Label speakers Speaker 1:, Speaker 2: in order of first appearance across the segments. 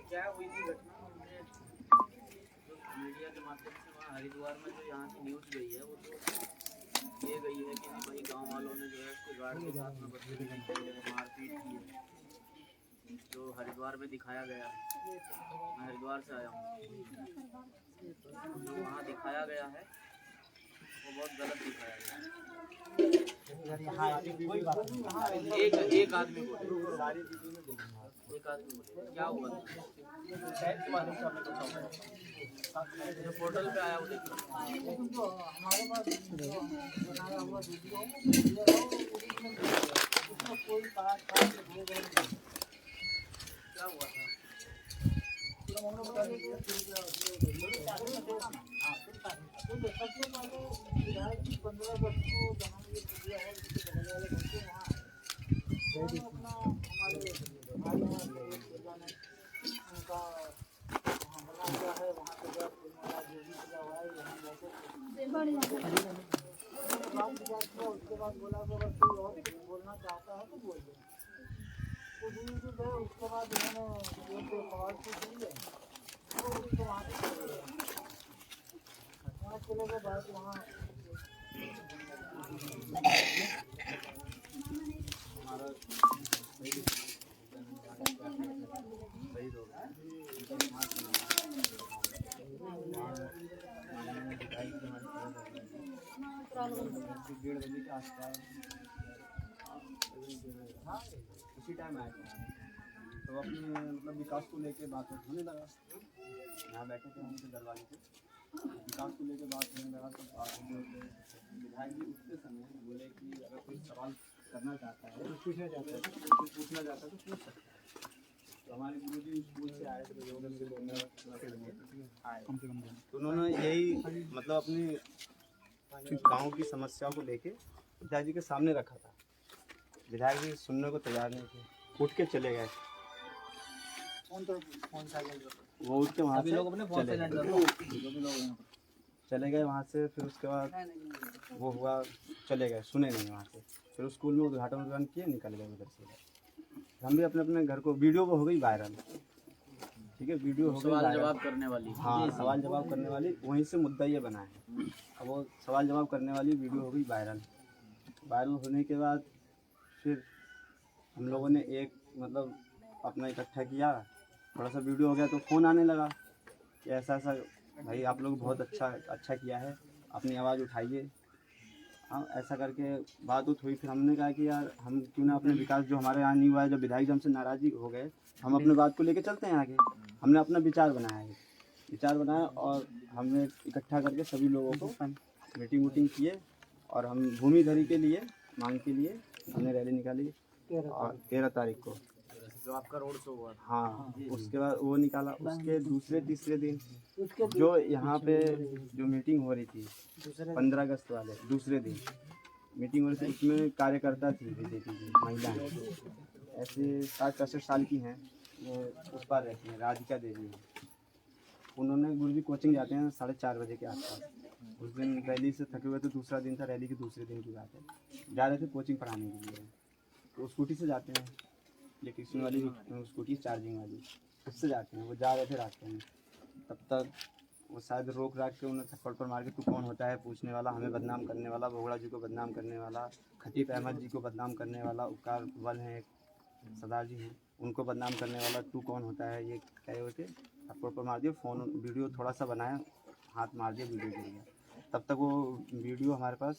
Speaker 1: क्या हुई थी घटना मीडिया के माध्यम से वहाँ हरिद्वार में जो यहाँ की न्यूज़ गई है वो तो ये गई है कि भाई गांव वालों ने जो है उसको गार्ड के साथ में मारपीट की है, जो हरिद्वार में दिखाया गया है। मैं हरिद्वार से आया हूँ, जो वहाँ दिखाया गया है वो बहुत गलत दिखाया गया है। एक आदमी बोले क्या हुआ जो पोर्टल पे आया वो देखिए क्या हुआ था।
Speaker 2: उसके बाद बोला कि अगर कोई और बोलना चाहता है तो बोल दे। तो दूर गए, उसके बाद उन्होंने एक सवाल पूछ लिए तो उसको वहाँ चले गए। बाद वहाँ
Speaker 1: डेढ़ बजे के आसपास उसी टाइम आया था। तो अपने मतलब विकास को लेके बात होने लगा। यहाँ बैठे थे हम दरवाजे पे, विकास को लेके बात होने लगा। तो विधायक जी उठते समय बोले कि अगर कोई सवाल करना चाहता है तो पूछना चाहता है तो पूछ सकता है। तो हमारे गुरु जी स्कूल से आए थे, तो उन्होंने यही मतलब अपनी गाँव की समस्याओं को लेके विधायक जी के सामने रखा था। विधायक जी सुनने को तैयार नहीं थे, उठ के चले गए। वो उठ के वहाँ से चले गए वहाँ से। फिर उसके बाद वो हुआ, चले गए, सुने नहीं वहाँ से। फिर उस स्कूल में उद्घाटन किए, निकल गए उधर से। हम भी अपने अपने घर को, वीडियो को हो गई वायरल, ठीक है, वीडियो हो गई
Speaker 3: सवाल जवाब करने वाली।
Speaker 1: हाँ, सवाल जवाब करने वाली, वहीं से मुद्दा ये बना है। अब वो सवाल जवाब करने वाली वीडियो हो गई वायरल। वायरल होने के बाद फिर हम लोगों ने एक मतलब अपना इकट्ठा किया, थोड़ा सा वीडियो हो गया तो फ़ोन आने लगा कि ऐसा ऐसा भाई आप लोग बहुत अच्छा किया है, अपनी आवाज़ उठाइए। हाँ, ऐसा करके बात हुई। फिर हमने कहा कि यार हम क्यों ना अपने विकास जो हमारे यहाँ नहीं हुआ है, जब विधायक जी हमसे नाराज़ी हो गए, हम अपने बात को लेके चलते हैं आगे। हमने अपना विचार बनाया और हमने इकट्ठा करके सभी लोगों को मीटिंग किए और हम भूमिधरी के लिए मांग के लिए हमने रैली निकाली 13 तारीख को,
Speaker 3: जो आपका रोड शो हुआ।
Speaker 1: हाँ, उसके बाद वो निकाला। उसके दूसरे तीसरे दिन जो यहाँ पे जो मीटिंग हो रही थी 15 अगस्त वाले दूसरे दिन मीटिंग हो रही थी, उसमें कार्यकर्ता थी बीजेपी की महिला हैं, ऐसे 60-65 साल की हैं, वो उस पार रहती हैं, राधिका देवी हैं। उन्होंने गुरु जी कोचिंग जाते हैं 4:30 बजे के आसपास। उस दिन रैली से थके हुए थे, दूसरा दिन था, रैली के दूसरे दिन की बात है। जा रहे थे कोचिंग पढ़ाने के लिए, तो स्कूटी से जाते हैं, इलेक्ट्रिशियन वाली स्कूटी चार्जिंग वाली, उससे जाते हैं। वो जा रहे थे रास्ते में, तब तक वो शायद रोक राक के उन्हें थप्पड़ पर मार के तू कौन होता है पूछने वाला, हमें बदनाम करने वाला, बोगड़ा जी को बदनाम करने वाला, खतीब अहमद जी को बदनाम करने वाला, उपकार वन है सरदार जी हैं, उनको बदनाम करने वाला, तू कौन होता है, ये कहे हुए थे। थप्पड़ पर मार दिए। फ़ोन वीडियो थोड़ा सा बनाया, हाथ मार दिया, वीडियो गिर गया। तब तक वो वीडियो हमारे पास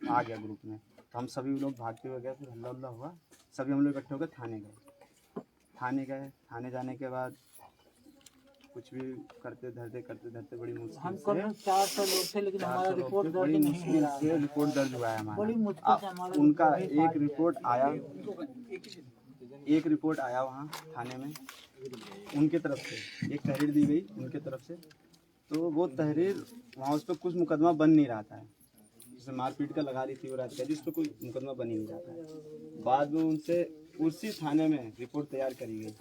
Speaker 1: आ गया ग्रुप में, तो हम सभी लोग भागते हुए गए। फिर हल्ला हुआ, सभी हम लोग इकट्ठे होकर थाने गए। थाने जाने के बाद कुछ भी करते धरते बड़ी मुश्किल
Speaker 2: हम कल 400 लोग थे, लेकिन हमारा रिपोर्ट दर्ज
Speaker 1: बड़ी
Speaker 2: नहीं
Speaker 1: मुश्किल से रिपोर्ट दर्ज हुआ है
Speaker 2: बड़ी
Speaker 1: हमारा।
Speaker 2: मुश्किल से हमारा
Speaker 1: उनका एक रिपोर्ट आया वहाँ थाने में, उनके तरफ से एक तहरीर दी गई उनके तरफ से। तो वो तहरीर वहाँ उस पर कुछ मुकदमा बन नहीं रहा था, जैसे मारपीट का लगा रही थी वो रात का, जिस पर कोई मुकदमा बन ही नहीं जाता है। बाद में उनसे उसी थाने में रिपोर्ट तैयार करी गई,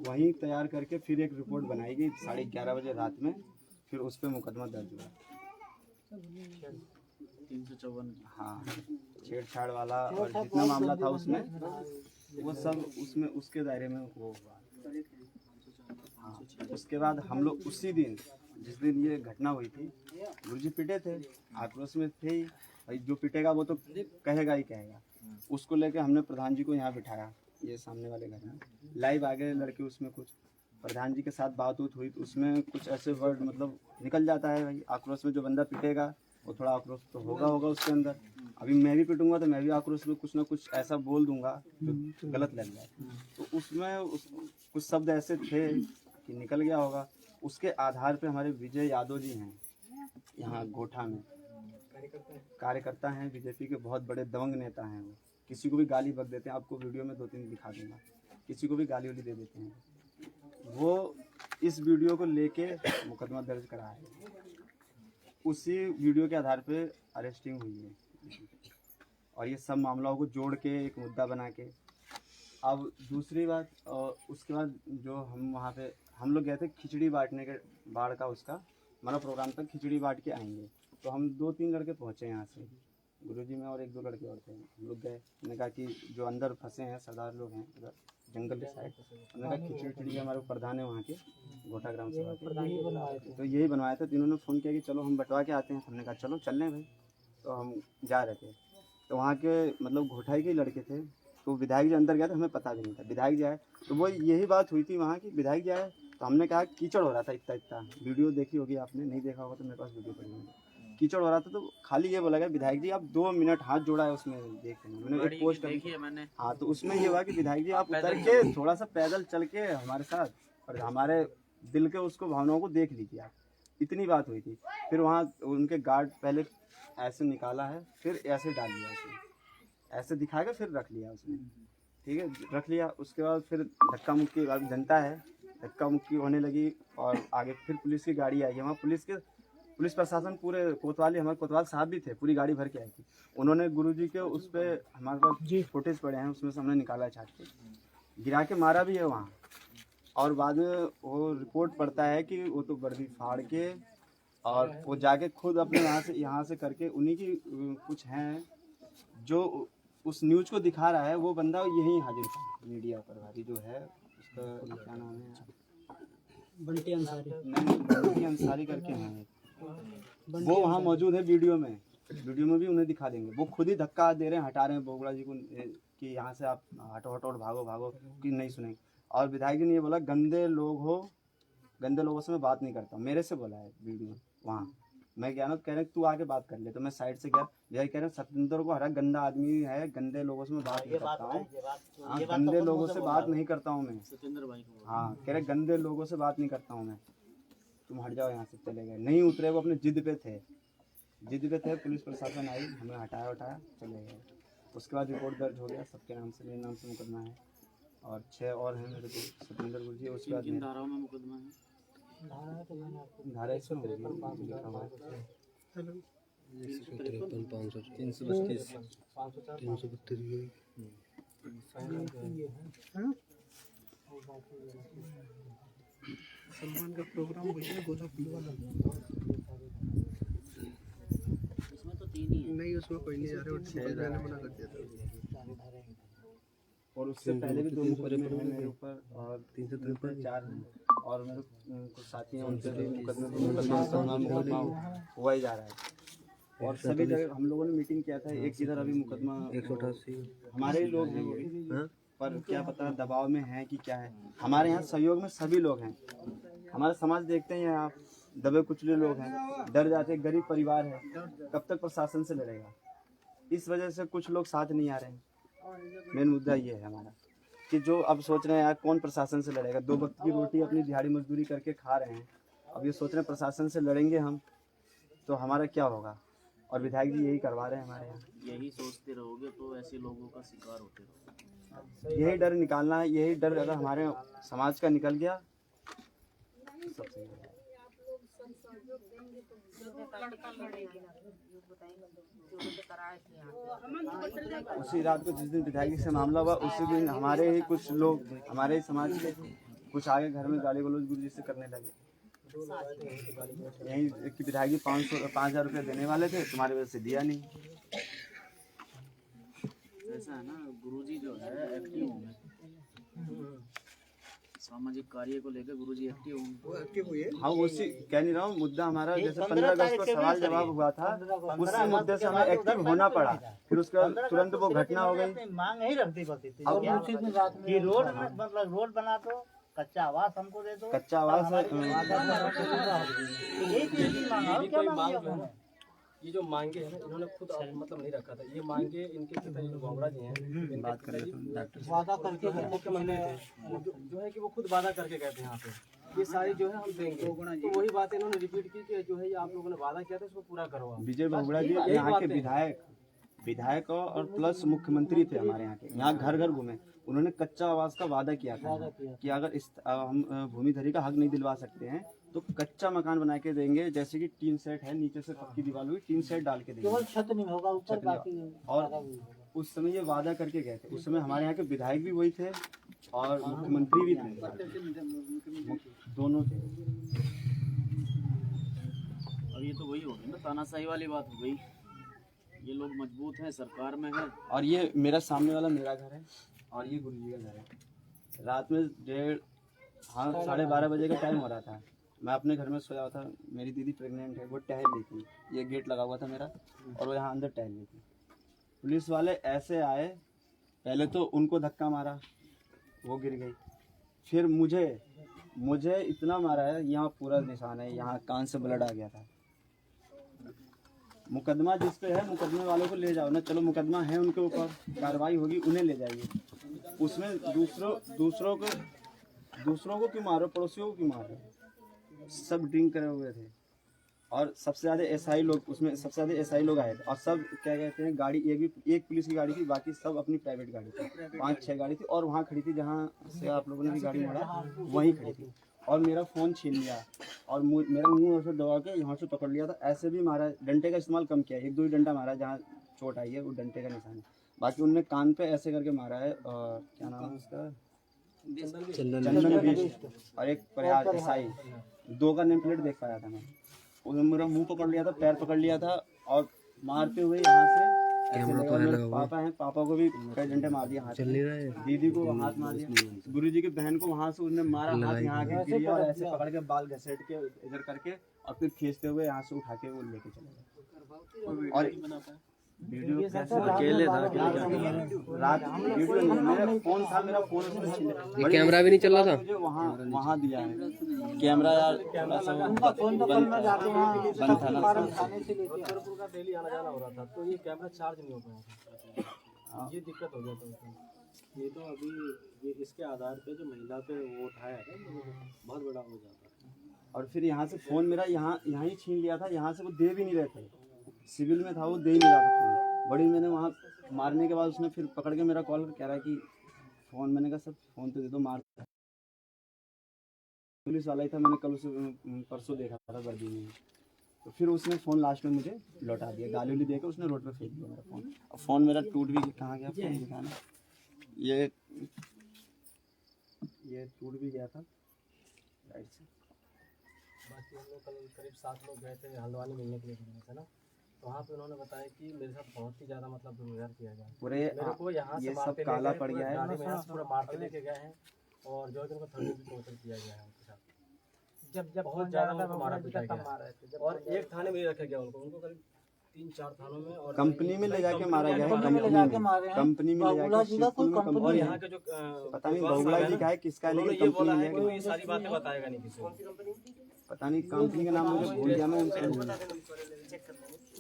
Speaker 1: वहीं तैयार करके फिर एक रिपोर्ट बनाई गई 11:30 बजे रात में, फिर उस पर मुकदमा दर्ज हुआ।
Speaker 3: 354।
Speaker 1: हाँ, छेड़छाड़ वाला और जितना मामला था उसमें, वो सब उसमें उसके दायरे में वो हुआ। हाँ, उसके बाद हम लोग उसी दिन जिस दिन ये घटना हुई थी, गुरुजी पिटे थे, आक्रोश में थे ही, भाई जो पिटेगा वो तो कहेगा ही कहेगा। उसको लेके हमने प्रधान जी को यहाँ बिठाया, ये सामने वाले घर में, लाइव आगे लड़के उसमें कुछ प्रधान जी के साथ बात हुई तो उसमें कुछ ऐसे वर्ड मतलब निकल जाता है भाई, आक्रोश में जो बंदा पिटेगा वो थोड़ा आक्रोश तो होगा उसके अंदर। अभी मैं भी पिटूंगा तो मैं भी आक्रोश में कुछ ना कुछ ऐसा बोल दूंगा जो गलत लग जाए, तो उसमें कुछ शब्द ऐसे थे कि निकल गया होगा। उसके आधार पे हमारे विजय यादव जी हैं यहाँ गोठा में, कार्यकर्ता हैं बीजेपी के, बहुत बड़े दबंग नेता हैं। वो किसी को भी गाली बक देते हैं, आपको वीडियो में 2-3 दिखा दूंगा, किसी को भी गाली वाली दे देते हैं। वो इस वीडियो को लेके मुकदमा दर्ज करा है, उसी वीडियो के आधार पे अरेस्टिंग हुई है, और ये सब मामलों को जोड़ के एक मुद्दा बना के। अब दूसरी बात, उसके बाद जो हम वहाँ पे हम लोग गए थे खिचड़ी बांटने के, बाढ़ का उसका हमारा प्रोग्राम था, खिचड़ी बांट के आएंगे। तो हम 2-3 लड़के पहुँचे यहाँ से, गुरुजी में और 1-2 लड़के और थे। हम लोग गए, हमने कहा कि जो अंदर फंसे हैं सरदार लोग हैं उधर जंगल के साइड, हमने कहा खिचड़ी हमारे प्रधान है वहाँ के गोठा ग्राम सभा के, तो यही बनवाया था। तो इन्होंने फ़ोन किया कि चलो हम बंटवा के आते हैं, हमने कहा चलो चल लें भाई। तो हम जा रहे थे, तो वहाँ के मतलब घोटाई के लड़के थे, तो विधायक जी अंदर गया था, हमें पता भी नहीं था विधायक जी आए। तो वो यही बात हुई थी वहाँ की, विधायक जी आए तो हमने कहा कीचड़ हो रहा था इतना, वीडियो देखी होगी आपने, नहीं देखा होगा तो मेरे पास वीडियो पड़ी होगी, कीचड़ हो रहा था। तो खाली ये बोला गया विधायक जी आप 2 मिनट हाथ जोड़ा है उसमें, देख लेना, मैंने एक पोस्ट
Speaker 3: देखी है मैंने।
Speaker 1: हाँ, तो उसमें ये हुआ कि विधायक जी आप उतर के थोड़ा सा पैदल चल के हमारे साथ, और हमारे दिल के उसको भावनाओं को देख लीजिए आप, इतनी बात हुई थी। फिर वहाँ उनके गार्ड पहले ऐसे निकाला है, फिर ऐसे डाल दिया उसमें, ऐसे दिखा के फिर रख लिया उसमें, ठीक है, रख लिया। उसके बाद फिर धक्का मुक्की, अब जनता है, धक्का मुक्की होने लगी, और आगे फिर पुलिस की गाड़ी आई है। वहाँ पुलिस प्रशासन पूरे कोतवाली, हमारे कोतवाल साहब भी थे, पूरी गाड़ी भर के आई थी। उन्होंने गुरुजी के उस पर हमारे पास फुटेज पड़े हैं, उसमें से हमने निकाला है, छाट के गिरा के मारा भी है वहाँ। और बाद में वो रिपोर्ट पड़ता है कि वो तो वर्दी फाड़ के, और वो जाके खुद अपने यहाँ से करके, उन्हीं की कुछ हैं जो उस न्यूज़ को दिखा रहा है, वो बंदा यहीं हाजिर था मीडिया पर भारी जो है, उसका क्या नाम है,
Speaker 2: बंटी अंसारी,
Speaker 1: नहीं बंटी अंसारी करके हैं, वो वहाँ मौजूद है। वीडियो में भी उन्हें दिखा देंगे, वो खुद ही धक्का दे रहे हैं, हटा रहे हैं बोगड़ा जी को कि यहाँ से आप हटो हटो, भागो कि नहीं सुनेंगे। और विधायक जी ने ये बोला गंदे लोगों से मैं बात नहीं करता, मेरे से बोला है वीडियो वहाँ। मैं गया ना, तो कह रहे तू आके बात कर ले, तो मैं साइड से गया, भैया कह रहे सत्येंद्र को हरा गंदा आदमी है, गंदे लोगों से मैं बात नहीं करता हूँ। हाँ, गंदे लोगों से बात नहीं करता हूँ मैं,
Speaker 3: सत्येंद्र भाई को।
Speaker 1: हाँ, कह रहे गंदे लोगों से बात नहीं करता हूँ मैं, तुम हट जाओ यहाँ से। चले गए, नहीं उतरे, वो अपने जिद पे थे। पुलिस प्रशासन आई, हमें हटाया चले गए। उसके बाद रिपोर्ट दर्ज हो गया, सबके नाम से, मेरे नाम से मुकदमा है, और 6 और हैं मेरे को, सत्येंद्र गुरुजी। उसके बाद
Speaker 3: किन धाराओं में मुकदमा है?
Speaker 1: धारा इसमें होगी लिखा हुआ है
Speaker 2: 332, 532 का प्रोग्राम भैया गोलापुर वाला,
Speaker 3: उसमें तो 3 ही है।
Speaker 2: नहीं उसमें कोई नहीं जा रहे, मैंने मना कर दिया था।
Speaker 1: और उससे पहले भी 2 मुकदमे हैं मेरे ऊपर, और 304 हैं, और मेरे कुछ साथी हैं, उनसे भी मुकदमा हुआ ही जा रहा है। और सभी जगह हम लोगों ने मीटिंग किया था, एक इधर अभी मुकदमा 188 हमारे ही लोग हैं वो भी, पर क्या पता दबाव में है कि क्या है। हमारे यहाँ सहयोग में सभी लोग हैं, हमारा समाज देखते हैं आप, दबे कुचले लोग हैं, डर जाते, गरीब परिवार है, कब तक प्रशासन से लड़ेगा। इस वजह से कुछ लोग साथ नहीं आ रहे हैं। मेन मुद्दा ये है हमारा कि जो अब सोच रहे हैं यार कौन प्रशासन से लड़ेगा, 2 वक्त की रोटी अपनी दिहाड़ी मजदूरी करके खा रहे हैं, अब ये सोच रहे हैं प्रशासन से लड़ेंगे हम तो हमारा क्या होगा। और विधायक जी यही करवा रहे हैं हमारे यहाँ।
Speaker 3: यही सोचते रहोगे तो ऐसे लोगों का शिकार होते रहोगे।
Speaker 1: यही डर निकालना है, यही डर अगर हमारे समाज का निकल गया तो सब सही हो जाएगा। उसी रात को जिस दिन विधायक से मामला हुआ उसी दिन हमारे ही कुछ लोग हमारे ही समाज के कुछ आगे घर में गाली गलौज गुरुजी से करने लगे। यही कि विधायक 5,000 रुपये देने वाले थे, तुम्हारी वजह से दिया नहीं।
Speaker 3: ऐसा है ना, गुरुजी जो है एक्टिव होंगे, सामाजिक कार्य को लेकर गुरुजी एक्टिव होंगे।
Speaker 1: हाँ उसी कह नहीं रहा हूँ, मुद्दा हमारा जैसे 15 अगस्त को सवाल जवाब हुआ था, उसी मुद्दे से हमें एक्टिव होना पड़ा। फिर उसका तुरंत वो घटना हो गई।
Speaker 2: मांग नहीं रखती पड़ती थी कि रोड मतलब रोड बना दो, कच्चा आवास हमको दे दो,
Speaker 1: कच्चा आवास है।
Speaker 2: यही चीज की मांग है, और क्या मांग है?
Speaker 4: ये जो मांगे हैं ना, इन्होंने खुद मतलब नहीं रखा था। ये मांगे इनके पिता जो बाबरा जी हैं, इनके
Speaker 1: बात कर
Speaker 4: पिताजी
Speaker 2: वादा करके
Speaker 4: मुख्यमंत्री थे, जो है कि वो खुद वादा करके गए थे यहाँ पे, ये सारी जो है हम देंगे। तो वही बात इन्होंने रिपीट की कि जो है ये आप लोगों ने वादा किया था इसको पूरा करो।
Speaker 1: विजय बहुगुणा जी यहाँ के विधायक और प्लस मुख्यमंत्री थे हमारे यहाँ के। यहाँ घर घर घूमे, उन्होंने कच्चा आवास का वादा किया था कि अगर इस हम भूमिधरी का हक नहीं दिलवा सकते हैं तो कच्चा मकान बना के देंगे, जैसे कि टीन सेट है, नीचे से पक्की दीवार हुई, टीन सेट डाल के देंगे,
Speaker 2: केवल छत नहीं होगा, ऊपर बाकी।
Speaker 1: और उस समय ये वादा करके गए थे। उस समय हमारे यहाँ के विधायक भी वही थे और मुख्यमंत्री भी थे, दोनों थे।
Speaker 3: अब ये तो वही हो गई ना, तानाशाही वाली बात हो गई। ये लोग मजबूत हैं, सरकार में है।
Speaker 1: और ये मेरा सामने वाला मेरा घर है और ये गुरुजी का घर है। रात में 12:30 बजे का टाइम हो रहा था, मैं अपने घर में सोया हुआ था, मेरी दीदी प्रेग्नेंट है, वो टहल रही थी, ये गेट लगा हुआ था मेरा और वो यहाँ अंदर टहल रही थी। पुलिस वाले ऐसे आए, पहले तो उनको धक्का मारा, वो गिर गई, फिर मुझे इतना मारा है, यहाँ पूरा निशान है, यहाँ कान से ब्लड आ गया था। मुकदमा जिस पे है, मुकदमे वालों को ले जाओ ना, चलो मुकदमा है उनके ऊपर, कार्रवाई होगी, उन्हें ले जाइए। उसमें दूसरों को क्यों मारो, पड़ोसियों को क्यों मारो? सब ड्रिंक करे हुए थे और सबसे ज़्यादा एसआई लोग, उसमें सबसे ज़्यादा एसआई लोग आए थे और सब क्या कहते हैं, गाड़ी एक पुलिस की गाड़ी थी, बाकी सब अपनी प्राइवेट गाड़ी थी, 5-6 गाड़ी थी और वहाँ खड़ी थी जहाँ से आप लोगों ने भी गाड़ी मोड़ा, वहीं खड़ी थी। और मेरा फ़ोन छीन लिया और मेरा मुंह ऐसे दबा के यहाँ से पकड़ लिया था, ऐसे भी मारा, डंडे का इस्तेमाल कम किया, 1-2 ही डंडा मारा, जहाँ चोट आई है वो डंडे का निशान है, बाकी उनने कान पे ऐसे करके मारा है। और क्या नाम है उसका, चंदन बिष्ट और एक प्रयाग एसआई, 2 का नेम प्लेट देख पाया था मैं। उन्होंने मेरा मुंह पकड़ लिया था, पैर पकड़ लिया था और मारते हुए यहाँ से ऐसे लगा। मेरे पापा हैं, पापा को भी कई डंडे मार दिया हाथ में, दीदी को हाथ मार दिया, गुरुजी की बहन को वहाँ से उसने मारा, हाथ यहाँ के गिरी और ऐसे पकड़ के बाल घसेट के इधर करके और फिर खींचते हुए यहाँ से उठा के वो लेके चले गए। और वीडियो अकेले था, रात वीडियो नहीं, मेरा फोन था, मेरा फोन उसमें छीन लिया।
Speaker 5: कैमरा भी नहीं चल रहा था,
Speaker 1: मुझे वहाँ दिया है कैमरा यार, बंद था ना,
Speaker 4: मुजफ्फरपुर का डेली आना जाना हो रहा था, तो ये कैमरा चार्ज नहीं हो पाया था, ये दिक्कत हो गया था उसमें। ये तो अभी ये इसके आधार पे जो महिला पे वो उठाया है बहुत बड़ा हो जाता।
Speaker 1: और फिर यहाँ से फ़ोन मेरा यहाँ ही छीन लिया था, यहाँ से वो दे भी नहीं रहे थे, सिविल में था वो, दे ही नहीं रहा था फ़ोन। बड़ी मैंने वहाँ मारने के बाद उसने फिर पकड़ के मेरा कॉल कह रहा है कि फ़ोन, मैंने कहा सर फ़ोन तो दे दो, मार। पुलिस वाला ही था, मैंने कल उसे परसों देखा था वर्दी में, तो फिर उसने फ़ोन लास्ट में मुझे लौटा दिया, गाली उली देकर उसने रोड पर फेंक दिया मेरा फ़ोन। और फ़ोन मेरा टूट भी, कहाँ गया फ़ोन दिखाना, ये टूट भी गया था राइट से।
Speaker 4: बाकी हम लोग कल करीब 7 लोग गए थे हल्द्वानी मिलने के लिए गए थे ना, तो वहाँ पे उन्होंने बताया कि मेरे साथ बहुत ही ज़्यादा मतलब दुर्व्यवहार किया गया,
Speaker 1: पूरे
Speaker 4: मेरे को यहाँ से
Speaker 1: सब काला पड़ गया है,
Speaker 4: गाड़ी में यहाँ से पूरा मार के लेके गए हैं और जो है उनको थर्ड डिग्री टॉर्चर किया गया है उनके साथ। जब बहुत ज़्यादा उनको मारा पीटा गया और एक थाने में ही रखा गया उनको करीब 3-4 थानों में, और
Speaker 1: कंपनी में ले जाके मारा गया है, कंपनी में ले जाके,
Speaker 4: और यहाँ के जो
Speaker 1: पता नहीं बहुगुणा जी का है किसका है, लेकिन
Speaker 4: ये बोला
Speaker 1: कंपनी
Speaker 4: है
Speaker 1: में
Speaker 4: कि ये सारी बातें बताएगा नहीं किसी को।
Speaker 1: पता नहीं कंपनी का नाम मुझे भूल गया मैं, उनसे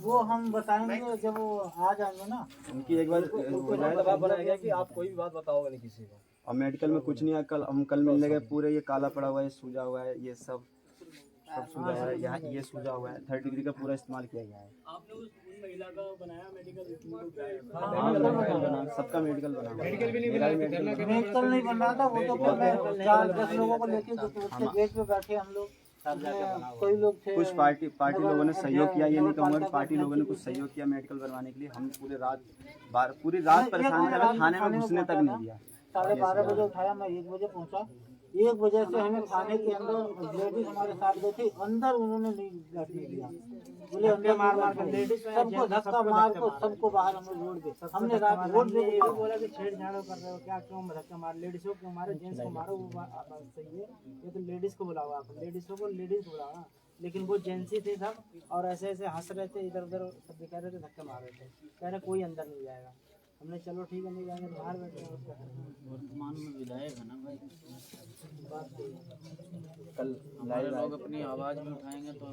Speaker 2: वो हम बताएंगे जब वो आ जाएंगे ना,
Speaker 1: उनकी एक बार हो जाए।
Speaker 4: दबाव बनाया गया कि आप कोई भी बात बताओगे नहीं किसी को।
Speaker 1: और मेडिकल में कुछ नहीं है, कल मिलने गए, पूरे ये काला पड़ा हुआ है, सूजा हुआ है, ये सब सूजा हुआ है, यहाँ ये सूजा हुआ है, 3rd डिग्री का पूरा इस्तेमाल किया गया है।
Speaker 4: आपने उस महिला का बनाया मेडिकल,
Speaker 1: सबका मेडिकल बना,
Speaker 2: मेडिकल नहीं बन रहा था, वो तो 4-10 लोगों को लेके उसके गेट पे बैठे हम लोग कई लोग थे
Speaker 1: कुछ पार्टी लोगों ने सहयोग किया, ये नहीं कहूँगा कि पार्टी लोगों ने कुछ सहयोग किया मेडिकल बनवाने के लिए। हम पूरी रात परेशान थे, थाने में घुसने तक नहीं दिया।
Speaker 2: 12:30 बजे उठाया, मैं 1 बजे पहुंचा। 1 बजे से हमें थाने के अंदर लेडीज हमारे साथ गई थी, अंदर उन्होंने नहीं बैठने दिया, बोले अंदर मार कर लेडीज सबको धक्का मार को सबको बाहर हमने रोड पे, हमने रात रोड पे ये बोला कि छेड़छाड़ कर रहे हो क्या, क्यों धक्का मार, लेडीज को क्यों मारे, जेंट्स को मारो, वो बात सही है, ये तो लेडीज को बुलाओ, आप लेडीज को बुलाओ ना। लेकिन वो जेंट्स थे सब और ऐसे ऐसे हंस रहे थे, इधर उधर सब कह रहे थे, धक्के मार रहे थे, कह रहे कोई अंदर नहीं जाएगा। हमने चलो ठीक है नहीं जाएंगे, बाहर बैठे हैं।
Speaker 3: वर्तमान में विधायक है ना भाई,
Speaker 1: कल
Speaker 3: हमारे लोग अपनी आवाज़ भी उठाएंगे तो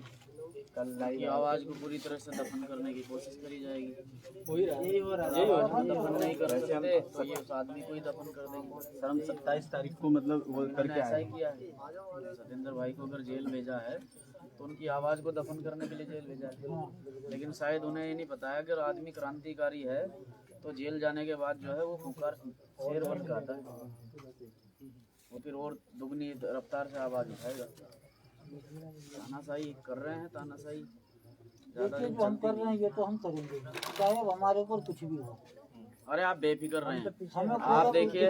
Speaker 3: कल की आवाज़ को पूरी तरह से दफन करने की कोशिश करी जाएगी।
Speaker 2: यही हो रहा है।
Speaker 3: दफन नहीं कर सकते तो ये उस आदमी को ही दफन कर देंगे।
Speaker 1: सर हम 27 तारीख को मतलब वो करके
Speaker 3: ऐसा
Speaker 1: आए।
Speaker 3: ही किया है, सतेंद्र भाई को अगर जेल भेजा है तो उनकी आवाज़ को दफन करने के लिए जेल भेजा है। लेकिन शायद उन्हें ये नहीं पता है अगर आदमी क्रांतिकारी है तो जेल जाने के बाद जो है वो खुंखार शेर बन के आता है, वो फिर और दुगनी रफ्तार से आवाज़ उठाएगा। तानाशाही कर रहे हैं, तानाशाही ज़्यादा दिन
Speaker 2: हम कर रहे हैं, ये तो हम करेंगे चाहे अब हमारे ऊपर कुछ भी हो।
Speaker 3: अरे आप बेफिक्र रहे हैं,
Speaker 2: हमें
Speaker 3: आप देखिए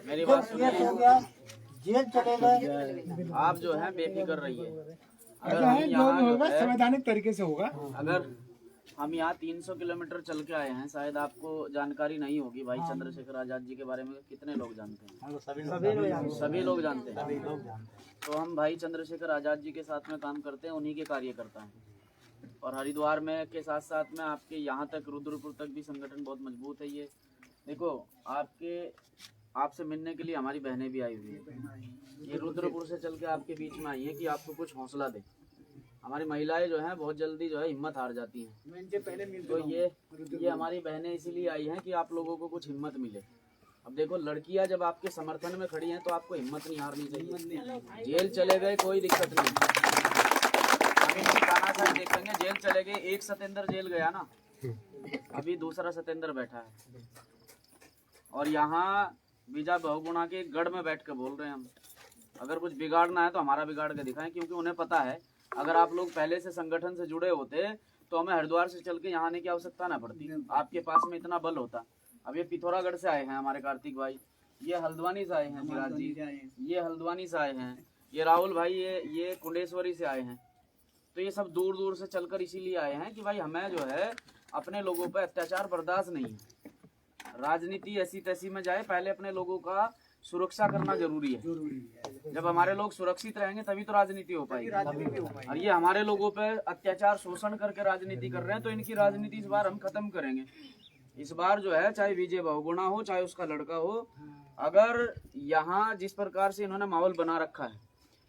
Speaker 3: मेरी बात
Speaker 2: केस हो
Speaker 3: सुनिए,
Speaker 2: गया, जेल चले गए,
Speaker 3: आप जो है बेफिक्र रहिए। अगर हम यहाँ जो है
Speaker 5: संवैधानिक तरीके से होगा।
Speaker 3: अगर हम यहाँ 300 किलोमीटर चल के आए हैं, शायद आपको जानकारी नहीं होगी भाई चंद्रशेखर आज़ाद जी के बारे में कितने लोग जानते हैं? सभी लोग जानते हैं। तो हम भाई चंद्रशेखर आज़ाद जी के साथ में काम करते हैं, उन्हीं के कार्यकर्ता हैं। और हरिद्वार में के साथ साथ में आपके यहाँ तक रुद्रपुर तक भी संगठन बहुत मजबूत है। ये देखो आपसे मिलने के लिए हमारी बहनें भी आई हुई हैं, ये रुद्रपुर से चल के आपके बीच में आई है कि आपको कुछ हौसला दे। हमारी महिलाएं जो हैं बहुत जल्दी जो है हिम्मत हार जाती हैं, तो ये हमारी बहनें इसीलिए आई हैं कि आप लोगों को कुछ हिम्मत मिले। अब देखो लड़कियां जब आपके समर्थन में खड़ी हैं तो आपको हिम्मत नहीं हारनी चाहिए। जेल चले गए कोई दिक्कत नहीं, हम इनकी तानाशाही देखेंगे। जेल चले गए, एक सतेंद्र जेल गया ना, अभी दूसरा सतेंद्र बैठा है और यहाँ बीजा बहुगुणा के गढ़ में बैठ कर बोल रहे हैं हम। अगर कुछ बिगाड़ना है तो हमारा बिगाड़ के दिखाएं, क्योंकि उन्हें पता है अगर आप लोग पहले से संगठन से जुड़े होते तो हमें हरिद्वार से चल के यहाँ आने की आवश्यकता ना पड़ती, आपके पास में इतना बल होता। अब ये पिथौरागढ़ से आए हैं हमारे कार्तिक भाई, ये हल्द्वानी से आए हैं सिराज जी, ये हल्द्वानी से आए हैं, ये राहुल भाई ये कुंडेश्वरी से आए हैं। तो ये सब दूर दूर से चलकर इसीलिए आए हैं कि भाई हमें जो है अपने लोगों पर अत्याचार बर्दाश्त नहीं है। राजनीति ऐसी तैसी में जाए, पहले अपने लोगों का सुरक्षा करना जरूरी है। जब हमारे लोग सुरक्षित रहेंगे तभी तो राजनीति हो पाएगी। और ये हमारे लोगों पे अत्याचार शोषण करके राजनीति कर रहे हैं, तो इनकी राजनीति इस बार हम खत्म करेंगे। इस बार जो है चाहे विजय बहुगुणा हो चाहे उसका लड़का हो, अगर यहाँ जिस प्रकार से इन्होंने माहौल बना रखा है,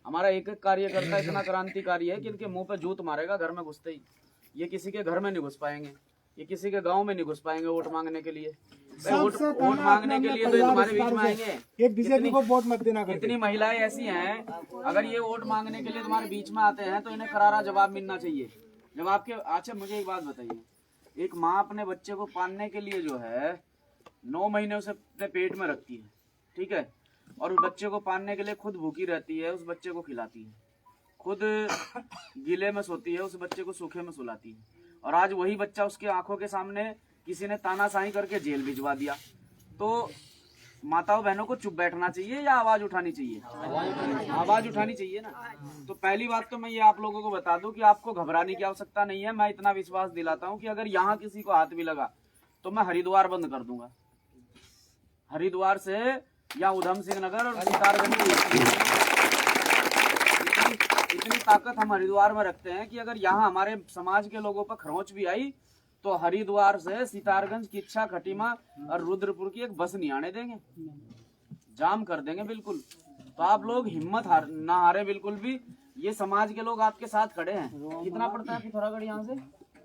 Speaker 3: हमारा एक एक कार्यकर्ता इतना क्रांतिकारी है कि इनके मुंह पे जूत मारेगा घर में घुसते ही। ये किसी के घर में नहीं घुस पाएंगे, ये किसी के गांव में नहीं घुस पाएंगे वोट मांगने के लिए। वोट मांगने के लिए तो ये तुम्हारे बीच में आएंगे।
Speaker 5: ये बीजेपी को वोट मत देना करके।
Speaker 3: कितनी महिलाएं ऐसी हैं, अगर ये वोट मांगने के लिए तुम्हारे बीच में आते हैं तो इन्हें करारा जवाब मिलना चाहिए। जब आपके अच्छा मुझे एक बात बताइए, एक माँ अपने बच्चे को पालने के लिए जो है 9 महीने उसे अपने पेट में रखती है, ठीक है, और उस बच्चे को पालने के लिए खुद भूखी रहती है, उस बच्चे को खिलाती है, खुद गीले में सोती है, उस बच्चे को सूखे में सुलाती है, और आज वही बच्चा उसके आंखों के सामने किसी ने तानाशाही करके जेल भिजवा दिया। तो माताओं बहनों को चुप बैठना चाहिए या आवाज उठानी चाहिए? आवाज उठानी चाहिए ना। तो पहली बात तो मैं ये आप लोगों को बता दूं कि आपको घबराने की आवश्यकता नहीं है। मैं इतना विश्वास दिलाता हूं कि अगर यहाँ किसी को हाथ भी लगा तो मैं हरिद्वार बंद कर दूंगा। हरिद्वार से या उधम सिंह नगर और सितारगंज इतनी ताकत हम हरिद्वार में रखते हैं कि अगर यहाँ हमारे समाज के लोगों पर खरोंच भी आई तो हरिद्वार से सितारगंज, किच्छा, खटीमा और रुद्रपुर की एक बस नहीं आने देंगे, जाम कर देंगे बिल्कुल। तो आप लोग हिम्मत ना हारे बिल्कुल भी। ये समाज के लोग आपके साथ खड़े हैं। कितना पड़ता है पिथौरागढ़ यहाँ से?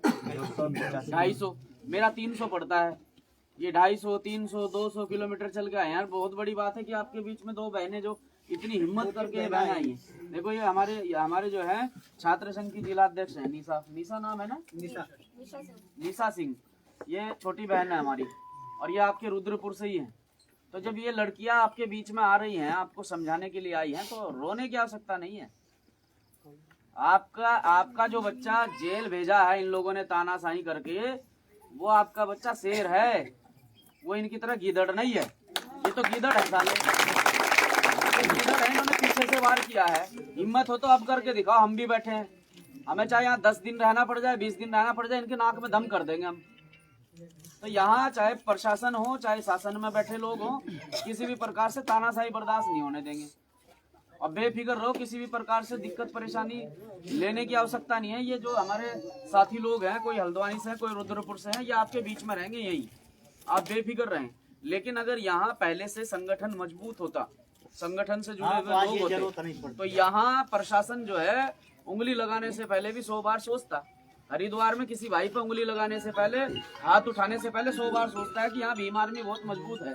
Speaker 3: 250। मेरा 300 पड़ता है। ये 250, 300, 200 किलोमीटर चल के आए यार। बहुत बड़ी बात है कि आपके बीच में 2 बहनें जो इतनी हिम्मत करके बहन आई हैं। देखो ये हमारे जो है छात्र संघ की जिलाध्यक्ष है निशा नाम है ना, निशा सिंह। ये छोटी बहन है हमारी और ये आपके रुद्रपुर से ही है। तो जब ये लड़कियां आपके बीच में आ रही हैं, आपको समझाने के लिए आई हैं, तो रोने की आवश्यकता नहीं है। आपका जो बच्चा जेल भेजा है इन लोगों ने तानाशाही करके, वो आपका बच्चा शेर है, वो इनकी तरह गीदड़ नहीं है। ये तो गीदड़ है साले, गीदड़ है, इन्होंने पीछे से वार किया है। हिम्मत हो तो अब करके दिखाओ, हम भी बैठे हैं। हमें चाहे यहाँ 10 दिन रहना पड़ जाए, 20 दिन रहना पड़ जाए, इनके नाक में दम कर देंगे हम। तो यहाँ चाहे प्रशासन हो, चाहे शासन में बैठे लोग हो, किसी भी प्रकार से तानाशाही बर्दाश्त नहीं होने देंगे। और बेफिक्र रहो, किसी भी प्रकार से दिक्कत परेशानी लेने की आवश्यकता नहीं है। ये जो हमारे साथी लोग हैं, कोई हल्द्वानी से है, कोई रुद्रपुर से है, ये आपके बीच में रहेंगे यही, आप बेफिक्र रहें। लेकिन अगर यहाँ पहले से संगठन मजबूत होता, संगठन से जुड़े हुए लोग होते, तो यहाँ प्रशासन जो है उंगली लगाने से पहले भी 100 बार सोचता। हरिद्वार में किसी भाई पर उंगली लगाने से पहले, हाथ उठाने से पहले 100 बार सोचता है कि यहाँ भीम आर्मी बहुत मजबूत है,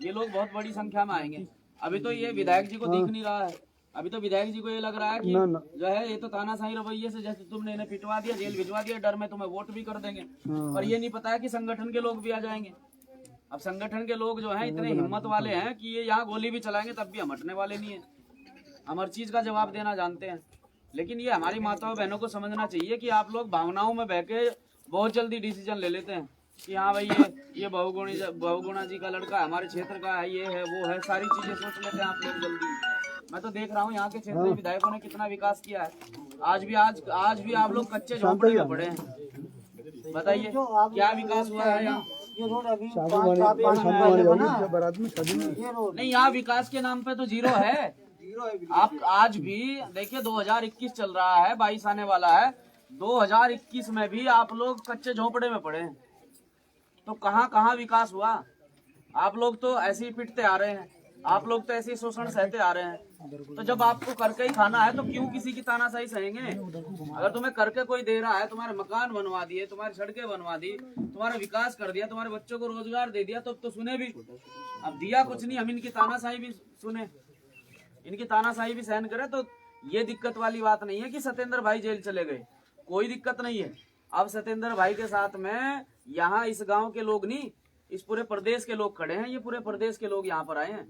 Speaker 3: ये लोग बहुत बड़ी संख्या में आएंगे। अभी तो ये विधायक जी को दिख नहीं रहा है, अभी तो विधायक जी को ये लग रहा है कि जो है ये तो तानाशाही रवैये से, जैसे तुमने इन्हें पिटवा दिया, जेल भिजवा दिया, डर में तुम्हें वोट भी कर देंगे। और ये नहीं पता है कि संगठन के लोग भी आ जाएंगे। अब संगठन के लोग जो हैं इतने हिम्मत वाले हैं कि ये यहाँ गोली भी चलाएंगे तब भी हम हटने वाले नहीं है। हम हर चीज का जवाब देना जानते हैं। लेकिन ये हमारी माताओं बहनों को समझना चाहिए कि आप लोग भावनाओं में बह के बहुत जल्दी डिसीजन ले लेते हैं कि हाँ भाई ये बहुगुणा जी का लड़का हमारे क्षेत्र का है, ये है वो है, सारी चीजें सोच लेते हैं आप लोग जल्दी। मैं तो देख रहा हूँ यहाँ के क्षेत्रीय विधायकों ने कितना विकास किया है। आज भी आप लोग कच्चे झोंपड़े में पड़े हैं। बताइए क्या विकास हुआ है यहाँ?
Speaker 2: ये रोड अभी 5-7
Speaker 3: नहीं, यहाँ विकास के नाम पे तो जीरो है। आप आज भी देखिए 2021 चल रहा है, 22 आने वाला है, 2021 में भी आप लोग कच्चे झोंपड़े में पड़े हैं। तो कहाँ विकास हुआ? आप लोग तो ऐसे ही पिटते आ रहे हैं, आप लोग तो ऐसे ही शोषण सहते आ रहे हैं। तो जब आपको करके ही खाना है तो क्यों किसी की तानाशाही सहेंगे? अगर तुम्हें करके कोई दे रहा है, तुम्हारे मकान बनवा दिए, तुम्हारी सड़कें बनवा दी, तुम्हारा विकास कर दिया, तुम्हारे बच्चों को रोजगार दे दिया, तो सुने भी। अब दिया कुछ नहीं, हम इनकी तानाशाही भी सुने, इनकी तानाशाही भी सहन करें। तो ये दिक्कत वाली बात नहीं है कि सत्येंद्र भाई जेल चले गए, कोई दिक्कत नहीं है। अब सत्येंद्र भाई के साथ में यहाँ इस गांव के लोग नहीं, इस पूरे प्रदेश के लोग खड़े हैं। ये पूरे प्रदेश के लोग यहाँ पर आए हैं।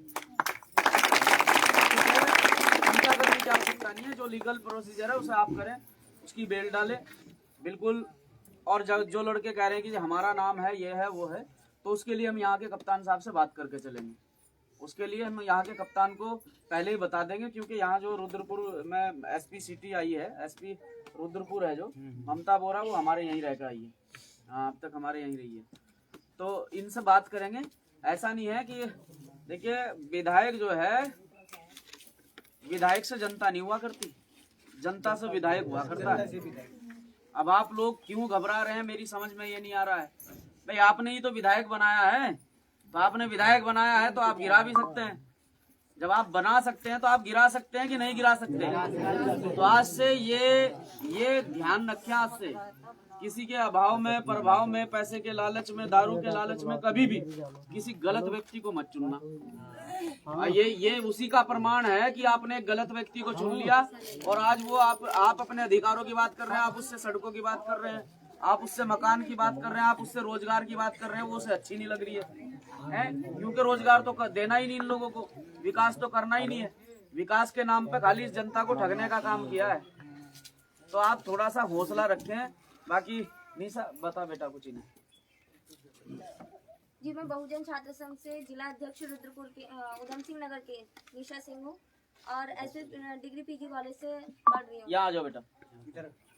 Speaker 3: चिंता करने की आवश्यकता नहीं है, जो लीगल प्रोसीजर है उसे आप करें, उसकी बेल डालें बिल्कुल। और जो लड़के कह रहे हैं कि हमारा नाम है, ये है वो है, तो उसके लिए हम यहाँ के कप्तान साहब से बात करके चलेंगे। उसके लिए हम यहाँ के कप्तान को पहले ही बता देंगे, क्योंकि यहाँ जो रुद्रपुर में एसपी सिटी आई है, एसपी रुद्रपुर है जो ममता बोरा, वो हमारे यहीं रहकर आई है, हाँ अब तक हमारे यहीं रही है। तो इनसे बात करेंगे। ऐसा नहीं है कि देखिए विधायक जो है, विधायक से जनता नहीं हुआ करती, जनता से विधायक हुआ करता है। अब आप लोग क्यों घबरा रहे हैं, मेरी समझ में ये नहीं आ रहा है। भाई आपने ही तो विधायक बनाया है, तो आपने विधायक बनाया है तो आप गिरा भी सकते हैं। जब आप बना सकते हैं तो आप गिरा सकते हैं कि नहीं गिरा सकते? तो आज से ये ध्यान रखें, आज से किसी के अभाव में, प्रभाव में, पैसे के लालच में, दारू के लालच में कभी भी किसी गलत व्यक्ति को मत चुनना। ये उसी का प्रमाण है कि आपने एक गलत व्यक्ति को चुन लिया और आज वो आप अपने अधिकारों की बात कर रहे हैं, आप उससे सड़कों की बात कर रहे हैं, आप उससे मकान की बात कर रहे हैं, आप उससे रोजगार की बात कर रहे हैं, वो उसे अच्छी नहीं लग रही है? क्योंकि रोजगार तो देना ही नहीं इन लोगों को, विकास तो करना ही नहीं है। विकास के नाम पे खाली जनता को ठगने का काम किया है। तो आप थोड़ा सा हौसला रखें। बाकी निशा बता बेटा कुछ नहीं।
Speaker 6: जी मैं बहुजन छात्र संघ से जिला अध्यक्ष रुद्रपुर के उधम सिंह नगर के निशा सिंह हूँ और ऐसे डिग्री पीजी कॉलेज से पढ़ रही हूँ।
Speaker 3: यहाँ आ जाओ बेटा,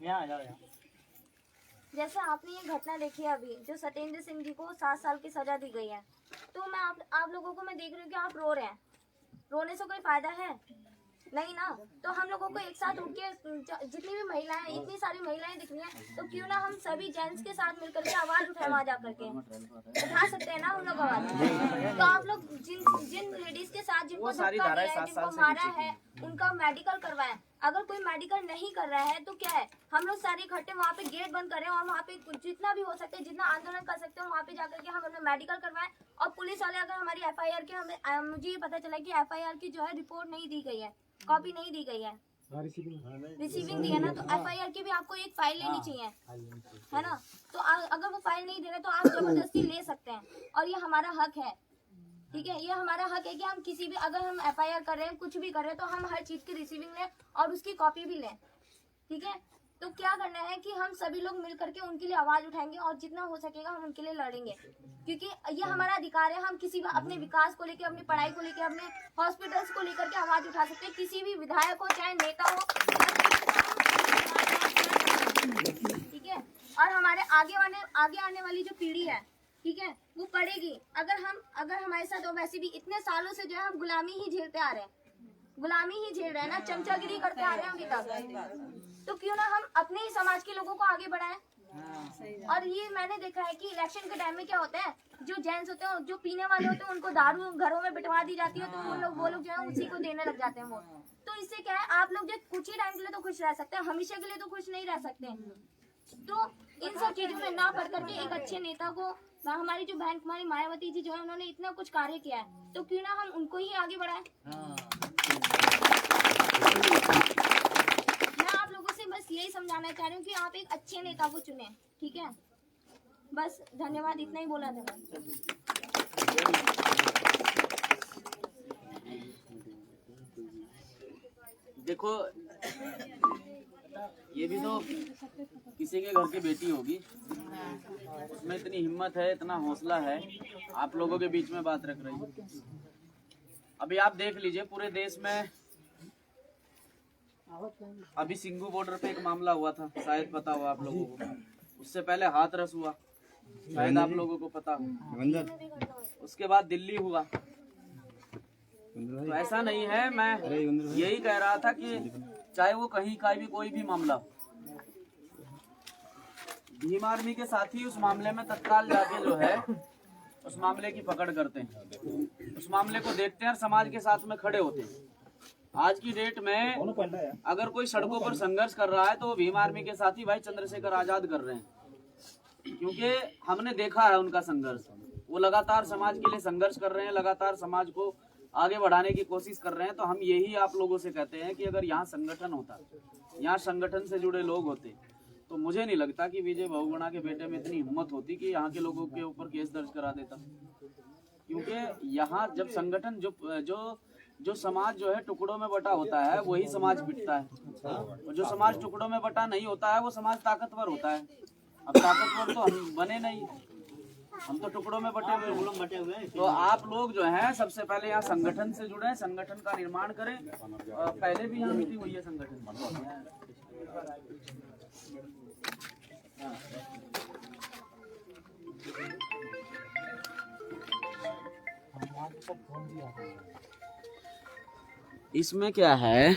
Speaker 2: यहाँ आ जाओ।
Speaker 6: जैसे आपने ये घटना देखी है अभी, जो सत्येंद्र सिंह जी को 7 साल की सजा दी गई है, तो मैं आप लोगों को मैं देख रही हूँ कि आप रो रहे हैं। रोने से कोई फायदा है नहीं ना। तो हम लोगों को एक साथ उठ के, जितनी भी महिलाएं, इतनी सारी महिलाएं दिख रही हैं, तो क्यों ना हम सभी जेंट्स के साथ मिलकर के आवाज उठाए, वहां जा करके उठा सकते हैं ना हम लोग आवाज। तो आप लोग जिन लेडीज के साथ जिनको धक्का दिया है, जिनको मारा है, उनका मेडिकल करवाएं। अगर कोई मेडिकल नहीं कर रहा है तो क्या है, हम लोग सारे इकट्ठे वहाँ पे गेट बंद करें और वहाँ पे जितना भी हो सकता है, जितना आंदोलन कर सकते हैं, वहाँ पे जाकर के हम अपना मेडिकल करवाएं। और पुलिस वाले अगर हमारी FIR के, मुझे ये पता चला कि FIR की जो है रिपोर्ट नहीं दी गई है, कॉपी नहीं दी गई है, रिसीविंग दी है ना, तो FIR की भी आपको एक फाइल लेनी चाहिए, है ना। तो अगर वो फाइल नहीं दे रहे तो आप जबरदस्ती ले सकते हैं और ये हमारा हक है, ठीक है। ये हमारा हक है कि हम किसी भी, अगर हम FIR कर रहे हैं, कुछ भी कर रहे हैं, तो हम हर चीज की रिसीविंग लें और उसकी कॉपी भी लें, ठीक है। तो क्या करना है कि हम सभी लोग मिल करके उनके लिए आवाज उठाएंगे और जितना हो सकेगा हम उनके लिए लड़ेंगे, क्योंकि ये हमारा अधिकार है। हम किसी भी अपने विकास को लेकर, अपनी पढ़ाई को लेकर, अपने हॉस्पिटल्स को लेकर के आवाज उठा सकते हैं। किसी भी विधायक हो चाहे नेता हो, ठीक है। और हमारे आगे आने वाली जो पीढ़ी है, ठीक है, वो पढ़ेगी। अगर हमारे साथ वैसे भी इतने सालों से जो है हम गुलामी ही झेलते आ रहे हैं, गुलामी ही झेल रहे हैं ना, चमचागिरी करते आ रहे हैं अभी तक, तो क्यों ना हम अपने ही समाज के लोगों को आगे बढ़ाएं। और ये मैंने देखा है कि इलेक्शन के टाइम में क्या होता है, जो जेंट्स होते हैं, जो पीने वाले होते हैं, उनको दारू घरों में बिठवा दी जाती है, तो वो लोग जो है उसी को देने लग जाते हैं वोट। तो इससे क्या है, आप लोग जो कुछ ही टाइम के लिए तो खुश रह सकते हैं, हमेशा के लिए तो खुश नहीं रह सकते। तो इन सब चीजों में ना पढ़ करके एक अच्छे नेता को, हमारी जो बहन कुमारी मायावती जी जो है, उन्होंने इतना कुछ कार्य किया है, तो क्यों ना हम उनको ही आगे बढ़ाएं। मैं आप लोगों से बस यही समझाना चाह रही हूँ कि आप एक अच्छे नेता को चुने, ठीक है। बस धन्यवाद, इतना ही बोला था।
Speaker 3: देखो, ये भी तो किसी के घर की बेटी होगी, उसमें इतनी हिम्मत है, इतना हौसला है, आप लोगों के बीच में बात रख रही है। अभी आप देख लीजिए, पूरे देश में अभी सिंघू बॉर्डर पे एक मामला हुआ था, शायद पता हुआ आप लोगों को। उससे पहले हाथरस हुआ, शायद आप लोगों को पता हो। उसके बाद दिल्ली हुआ। तो ऐसा नहीं है, मैं यही कह रहा था कि चाहे वो कहीं का भी कोई भी मामला हो, भीम आर्मी के साथी उस मामले में तत्काल जाके जो है उस मामले की पकड़ करते हैं, उस मामले को देखते हैं और समाज के साथ में खड़े होते हैं। आज की डेट में अगर कोई सड़कों पर संघर्ष कर रहा है तो वो भीम आर्मी के साथी भाई चंद्रशेखर आजाद कर रहे हैं, क्योंकि हमने देखा है उनका संघर्ष। वो लगातार समाज के लिए संघर्ष कर रहे हैं, लगातार समाज को आगे बढ़ाने की कोशिश कर रहे हैं। तो हम यही आप लोगों से कहते हैं कि अगर यहाँ संगठन होता, यहाँ संगठन से जुड़े लोग होते, तो मुझे नहीं लगता कि विजय बहुगुणा के बेटे में इतनी हिम्मत होती कि यहाँ के लोगों के ऊपर केस दर्ज करा देता। क्योंकि यहाँ जब संगठन जो समाज जो है टुकड़ों में बटा होता है, वही समाज पिटता है। और जो समाज टुकड़ों में बटा नहीं होता है, वो समाज ताकतवर होता है। अब ताकतवर तो हम बने नहीं, हम तो टुकड़ों में बटे हुए हैं। तो आप लोग जो हैं सबसे पहले यहाँ संगठन से जुड़े, संगठन का निर्माण करें। पहले भी यहाँ मीटिंग हुई है संगठन। इसमें क्या है